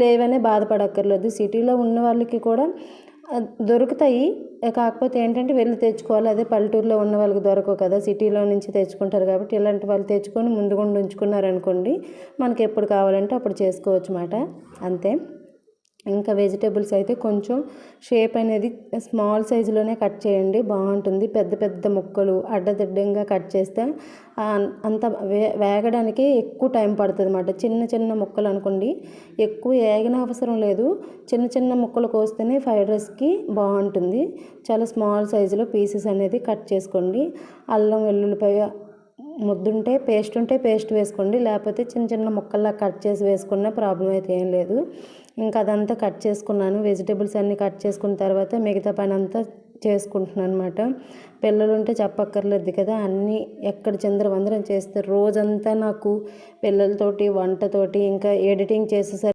లేవనే బాధపడక్కర్లేదు. సిటీలో ఉన్న వాళ్ళకి కూడా దొరుకుతాయి, కాకపోతే ఏంటంటే వెళ్ళి తెచ్చుకోవాలి. అదే పల్లెటూరులో ఉన్న వాళ్ళకి దొరకవు కదా, సిటీలో నుంచి తెచ్చుకుంటారు కాబట్టి ఇలాంటి వాళ్ళు తెచ్చుకొని ముందుగుండి ఉంచుకున్నారనుకోండి మనకి ఎప్పుడు కావాలంటే అప్పుడు చేసుకోవచ్చు అన్నమాట. అంతే. ఇంకా వెజిటేబుల్స్ అయితే కొంచెం షేప్ అనేది స్మాల్ సైజులోనే కట్ చేయండి, బాగుంటుంది. పెద్ద పెద్ద ముక్కలు అడ్డదిడ్డంగా కట్ చేస్తే అంత వేగడానికి ఎక్కువ టైం పడుతుంది అన్నమాట. చిన్న చిన్న ముక్కలు అనుకోండి, ఎక్కువ వేగన అవసరం లేదు. చిన్న చిన్న ముక్కలు కోస్తేనే ఫ్రైడ్ రైస్కి బాగుంటుంది. చాలా స్మాల్ సైజులో పీసెస్ అనేది కట్ చేసుకోండి. అల్లం వెల్లుల్లిపాయ ముద్దుంటే పేస్ట్ వేసుకోండి, లేకపోతే చిన్న చిన్న ముక్కల్లా కట్ చేసి వేసుకున్న ప్రాబ్లం అయితే ఏం లేదు. ఇంకా అదంతా కట్ చేసుకున్నాను. వెజిటేబుల్స్ అన్నీ కట్ చేసుకున్న తర్వాత మిగతా పని అంతా చేసుకుంటున్నాను అనమాట. పిల్లలు ఉంటే చెప్పక్కర్లేదు కదా, అన్నీ ఎక్కడ చిందరవందరం చేస్తారు రోజంతా. నాకు పిల్లలతోటి వంటతోటి ఇంకా ఎడిటింగ్ చేసేసరికి